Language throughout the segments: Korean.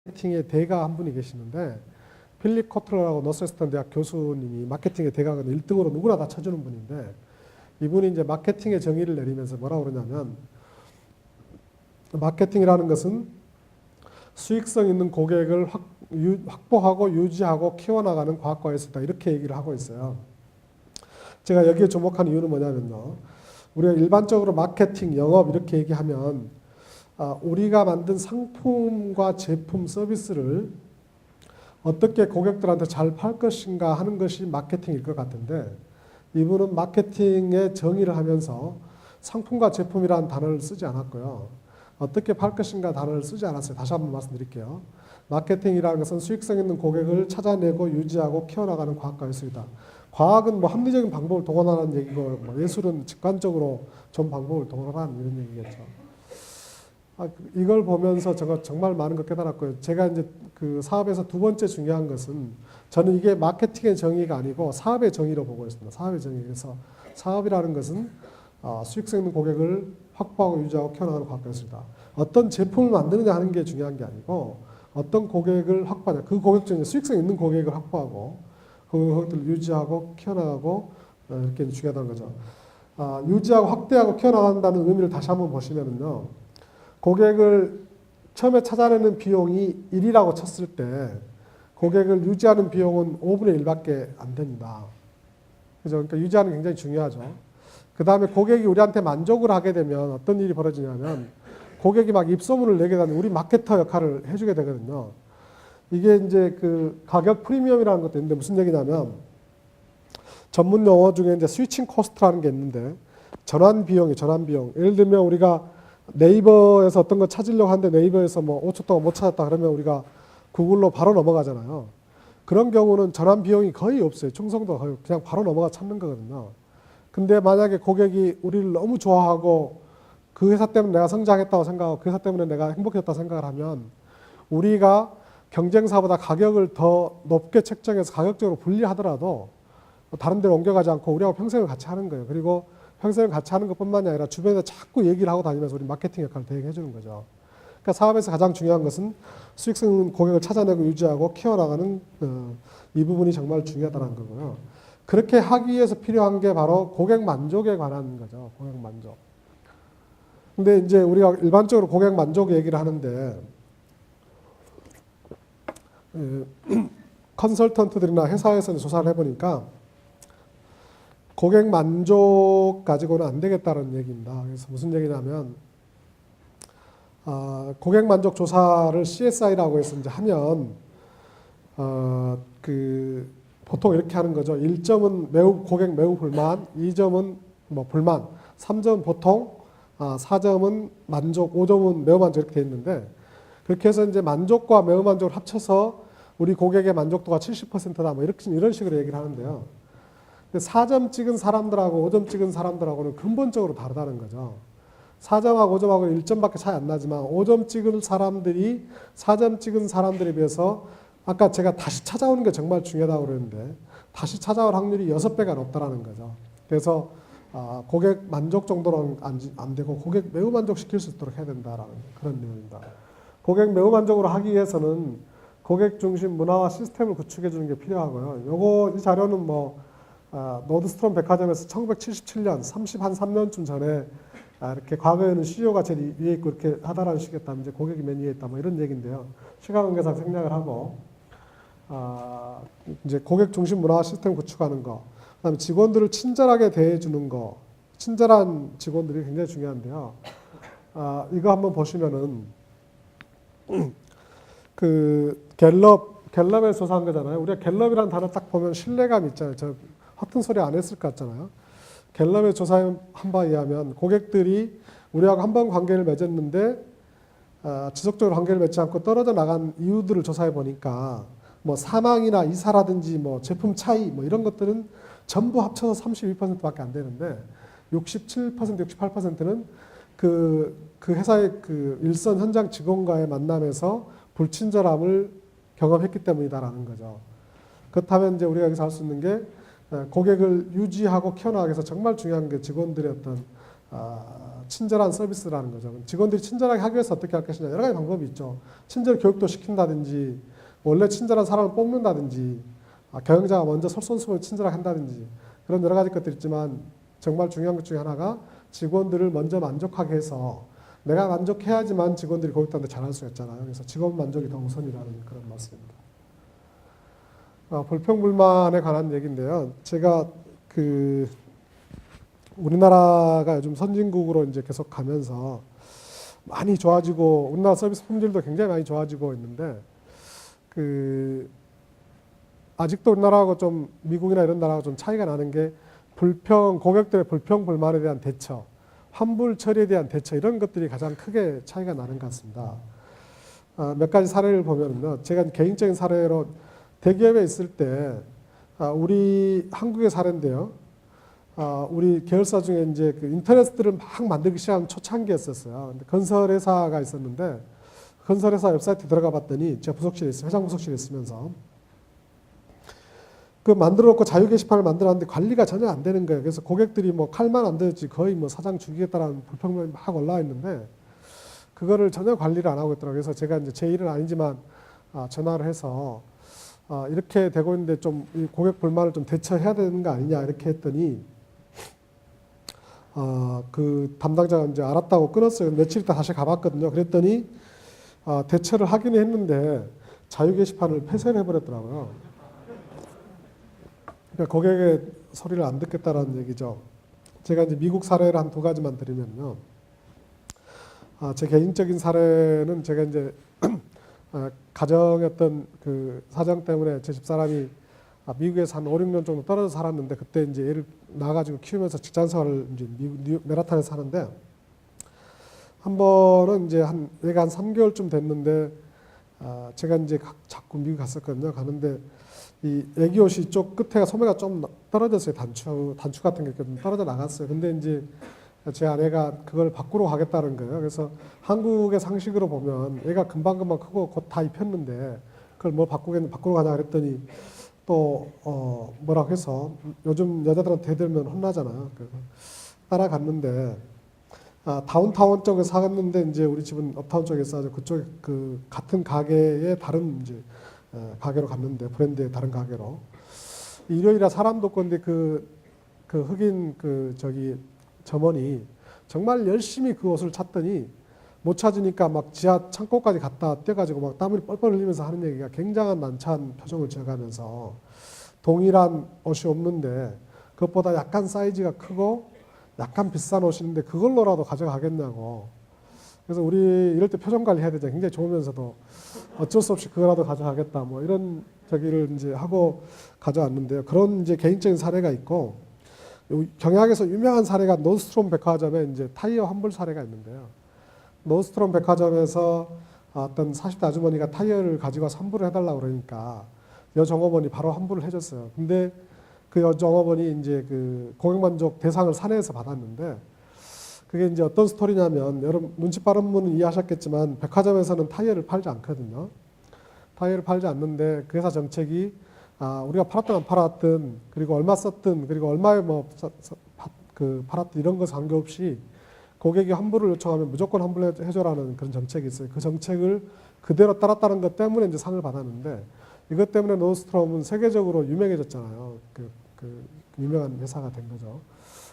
마케팅의 대가 한 분이 계시는데 필립 코틀러라고 노스웨스턴 대학 교수님이 마케팅의 대가가 1등으로 누구나 다 쳐주는 분인데 이분이 이제 마케팅의 정의를 내리면서 뭐라고 그러냐면 마케팅이라는 것은 수익성 있는 고객을 확보하고 유지하고 키워나가는 과학과학이다 이렇게 얘기를 하고 있어요. 제가 여기에 주목한 이유는 뭐냐면요. 우리가 일반적으로 마케팅, 영업 이렇게 얘기하면 우리가 만든 상품과 제품, 서비스를 어떻게 고객들한테 잘 팔 것인가 하는 것이 마케팅일 것 같은데 이분은 마케팅의 정의를 하면서 상품과 제품이라는 단어를 쓰지 않았고요. 어떻게 팔 것인가 단어를 쓰지 않았어요. 다시 한번 말씀드릴게요. 마케팅이라는 것은 수익성 있는 고객을 찾아내고 유지하고 키워나가는 과학과 예술이다. 과학은 뭐 합리적인 방법을 동원하는 얘기고 뭐 예술은 직관적으로 좋은 방법을 동원하는 이런 얘기겠죠. 이걸 보면서 제가 정말 많은 걸 깨달았고요. 제가 이제 그 사업에서 두 번째 중요한 것은 저는 이게 마케팅의 정의가 아니고 사업의 정의로 보고 있습니다. 사업의 정의. 그래서 사업이라는 것은 수익성 있는 고객을 확보하고 유지하고 키워나가는 과학이었습니다. 어떤 제품을 만드느냐 하는 게 중요한 게 아니고 어떤 고객을 확보하냐. 그 고객 중에 수익성 있는 고객을 확보하고 그 고객들을 유지하고 키워나가고 이렇게 중요하다는 거죠. 유지하고 확대하고 키워나간다는 의미를 다시 한번 보시면은요. 고객을 처음에 찾아내는 비용이 1이라고 쳤을 때 고객을 유지하는 비용은 5분의 1밖에 안 됩니다. 그죠? 그러니까 유지하는 게 굉장히 중요하죠. 그 다음에 고객이 우리한테 만족을 하게 되면 어떤 일이 벌어지냐면 고객이 막 입소문을 내게 되면 우리 마케터 역할을 해주게 되거든요. 이게 이제 그 가격 프리미엄이라는 것도 있는데 무슨 얘기냐면 전문 용어 중에 이제 스위칭 코스트라는 게 있는데 전환 비용이 전환 비용. 예를 들면 우리가 네이버에서 어떤 거 찾으려고 하는데 네이버에서 뭐 5초 동안 못 찾았다 그러면 우리가 구글로 바로 넘어가잖아요. 그런 경우는 전환 비용이 거의 없어요. 충성도 거의 그냥 바로 넘어가 찾는 거거든요. 근데 만약에 고객이 우리를 너무 좋아하고 그 회사 때문에 내가 성장했다고 생각하고 그 회사 때문에 내가 행복했다고 생각을 하면 우리가 경쟁사보다 가격을 더 높게 책정해서 가격적으로 불리하더라도 다른 데로 옮겨가지 않고 우리하고 평생을 같이 하는 거예요. 그리고 평생을 같이 하는 것뿐만이 아니라 주변에 자꾸 얘기를 하고 다니면서 우리 마케팅 역할을 대행해 주는 거죠. 그러니까 사업에서 가장 중요한 것은 수익성 있는 고객을 찾아내고 유지하고 키워나가는 이 부분이 정말 중요하다는 거고요. 그렇게 하기 위해서 필요한 게 바로 고객 만족에 관한 거죠. 고객 만족. 근데 이제 우리가 일반적으로 고객 만족 얘기를 하는데 컨설턴트들이나 회사에서 조사를 해보니까 고객 만족 가지고는 안 되겠다는 얘기입니다. 그래서 무슨 얘기냐면 고객 만족 조사를 CSI라고 해서 이제 하면 보통 이렇게 하는 거죠. 1점은 매우 고객 매우 불만, 2점은 뭐 불만, 3점은 보통, 4점은 만족, 5점은 매우 만족 이렇게 돼 있는데 그렇게 해서 이제 만족과 매우 만족을 합쳐서 우리 고객의 만족도가 70%다 뭐 이런 식으로 얘기를 하는데요. 근데 4점 찍은 사람들하고 5점 찍은 사람들하고는 근본적으로 다르다는 거죠. 4점하고 5점하고는 1점밖에 차이 안 나지만 5점 찍은 사람들이 4점 찍은 사람들에 비해서 아까 제가 다시 찾아오는 게 정말 중요하다고 그랬는데 다시 찾아올 확률이 6배가 높다라는 거죠. 그래서 고객 만족 정도는 안 되고 고객 매우 만족시킬 수 있도록 해야 된다라는 그런 내용입니다. 고객 매우 만족으로 하기 위해서는 고객 중심 문화와 시스템을 구축해 주는 게 필요하고요. 이 자료는 노드스트롬 백화점에서 1977년, 3년쯤 전에 이렇게 과거에는 CEO가 제일 위에 있고 이렇게 하다라는 식이었다면 이제 고객이 맨 위에 있다 뭐 이런 얘기인데요. 시간관계상 생략을 하고 이제 고객 중심 문화와 시스템 구축하는 거, 그다음에 직원들을 친절하게 대해주는 거, 친절한 직원들이 굉장히 중요한데요. 이거 한번 보시면은 그 갤럽에 조사한 거잖아요. 우리가 갤럽이라는 단어 딱 보면 신뢰감 있잖아요. 저 허튼 소리 안 했을 것 같잖아요. 갤럽의 조사한 바에 의하면 고객들이 우리하고 한 번 관계를 맺었는데 지속적으로 관계를 맺지 않고 떨어져 나간 이유들을 조사해 보니까 뭐 사망이나 이사라든지 뭐 제품 차이 뭐 이런 것들은 전부 합쳐서 32%밖에 안 되는데 67%, 68%는 그 회사의 그 일선 현장 직원과의 만남에서 불친절함을 경험했기 때문이다라는 거죠. 그렇다면 이제 우리가 여기서 할 수 있는 게 고객을 유지하고 키워나가기 위해서 정말 중요한 게 직원들의 어떤 친절한 서비스라는 거죠. 직원들이 친절하게 하기 위해서 어떻게 할 것이냐 여러 가지 방법이 있죠. 친절 교육도 시킨다든지 원래 친절한 사람을 뽑는다든지 경영자가 먼저 솔선수범 친절하게 한다든지 그런 여러 가지 것들이 있지만 정말 중요한 것 중에 하나가 직원들을 먼저 만족하게 해서 내가 만족해야지만 직원들이 고객들한테 잘할 수 있잖아요. 그래서 직원 만족이 더 우선이라는 그런 말씀입니다. 불평불만에 관한 얘기인데요. 제가 우리나라가 요즘 선진국으로 이제 계속 가면서 많이 좋아지고 우리나라 서비스 품질도 굉장히 많이 좋아지고 있는데 아직도 우리나라하고 좀 미국이나 이런 나라하고 좀 차이가 나는 게 고객들의 불평 불만에 대한 대처, 환불 처리에 대한 대처 이런 것들이 가장 크게 차이가 나는 것 같습니다. 몇 가지 사례를 보면요, 제가 개인적인 사례로 대기업에 있을 때 우리 한국의 사례인데요. 우리 계열사 중에 이제 인터넷들을 막 만들기 시작한 초창기였었어요. 근데 건설회사가 있었는데 건설회사 웹사이트 들어가 봤더니 제가 회장 부속실에 있으면서 만들어 놓고 자유 게시판을 만들었는데 관리가 전혀 안 되는 거예요. 그래서 고객들이 칼만 안 들었지 거의 사장 죽이겠다라는 불평이 막 올라와 있는데 그거를 전혀 관리를 안 하고 있더라고요. 그래서 제가 이제 제 일은 아니지만 전화를 해서 이렇게 되고 있는데 좀 이 고객 불만을 좀 대처해야 되는 거 아니냐 이렇게 했더니 그 담당자가 이제 알았다고 끊었어요. 며칠 있다 다시 가봤거든요. 그랬더니 대처를 하긴 했는데 자유 게시판을 폐쇄를 해버렸더라고요. 그러니까 고객의 소리를 안 듣겠다라는 얘기죠. 제가 이제 미국 사례를 한 두 가지만 드리면요. 제 개인적인 사례는 제가 이제 가정의 어떤 그 사정 때문에 제 집사람이 미국에서 한 5, 6년 정도 떨어져 살았는데 그때 이제 애를 낳아가지고 키우면서 직장 생활을 이제 미국 맨하탄에서 하는데 한 번은 이제 얘가 한 3개월쯤 됐는데 제가 이제 자꾸 미국 갔었거든요. 가는데 이 애기 옷이 이쪽 끝에가 소매가 좀 떨어졌어요. 단추 같은 게 좀 떨어져 나갔어요. 근데 이제 제 아내가 그걸 바꾸러 가겠다는 거예요. 그래서 한국의 상식으로 보면 애가 금방금방 크고 곧 다 입혔는데 그걸 뭐 바꾸러 가냐 그랬더니 또 뭐라고 해서 요즘 여자들한테 대들면 혼나잖아요. 그래서 따라갔는데 다운타운 쪽에 사갔는데 이제 우리 집은 업타운 쪽에 있어서 그쪽에 그 같은 가게에 다른 이제 가게로 갔는데 브랜드의 다른 가게로 일요일이라 사람도 없건데 그 흑인 점원이 정말 열심히 그 옷을 찾더니 못 찾으니까 막 지하 창고까지 갔다 뛰어가지고 막 땀을 뻘뻘 흘리면서 하는 얘기가 굉장한 난처한 표정을 지어가면서 동일한 옷이 없는데 그것보다 약간 사이즈가 크고 약간 비싼 옷인데 그걸로라도 가져가겠냐고. 그래서 우리 이럴 때 표정 관리해야 되잖아요. 굉장히 좋으면서도 어쩔 수 없이 그거라도 가져가겠다 뭐 이런 저기를 이제 하고 가져왔는데요. 그런 이제 개인적인 사례가 있고 경향에서 유명한 사례가 노스트롬 백화점에 이제 타이어 환불 사례가 있는데요. 노스트롬 백화점에서 어떤 40대 아주머니가 타이어를 가지고 와서 환불을 해달라고 그러니까 여종업원이 바로 환불을 해줬어요. 근데 그 여종업원이 이제 그 고객만족 대상을 사내에서 받았는데 그게 이제 어떤 스토리냐면 여러분 눈치 빠른 분은 이해하셨겠지만 백화점에서는 타이어를 팔지 않거든요. 타이어를 팔지 않는데 그 회사 정책이 우리가 팔았든 안 팔았든 그리고 얼마 썼든 그리고 얼마에 팔았든 이런 거 상관없이 고객이 환불을 요청하면 무조건 환불해줘라는 그런 정책이 있어요. 그 정책을 그대로 따랐다는 것 때문에 이제 상을 받았는데 이것 때문에 노스트롬은 세계적으로 유명해졌잖아요. 그 유명한 회사가 된 거죠.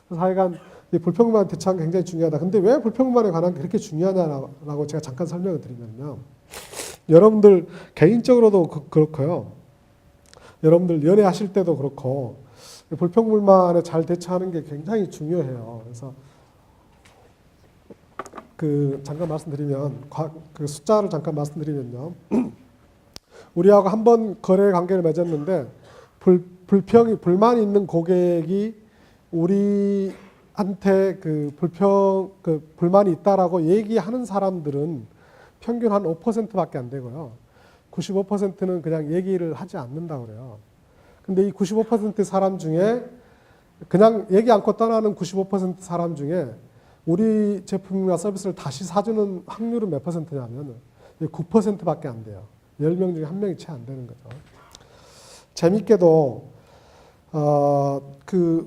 그래서 하여간 이 불평불만 대처하는 게 굉장히 중요하다. 근데 왜 불평불만에 관한 게 그렇게 중요하냐라고 제가 잠깐 설명을 드리면요. 여러분들 개인적으로도 그렇고요. 여러분들 연애하실 때도 그렇고 불평불만에 잘 대처하는 게 굉장히 중요해요. 그래서 잠깐 말씀드리면 그 숫자를 잠깐 말씀드리면요. 우리하고 한 번 거래 관계를 맺었는데 불만이 있는 고객이 우리한테 불만이 있다라고 얘기하는 사람들은 평균 한 5%밖에 안 되고요. 95%는 그냥 얘기를 하지 않는다고 그래요. 근데 이 95% 사람 중에 그냥 얘기 않고 떠나는 95% 사람 중에 우리 제품이나 서비스를 다시 사주는 확률은 몇 %냐면 9%밖에 안 돼요. 10명 중에 1명이 채 안 되는 거죠. 재밌게도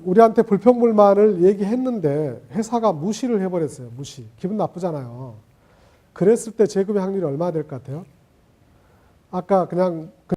우리한테 불평불만을 얘기했는데 회사가 무시를 해버렸어요. 무시. 기분 나쁘잖아요. 그랬을 때 재급의 확률이 얼마나 될 것 같아요? 아까 그냥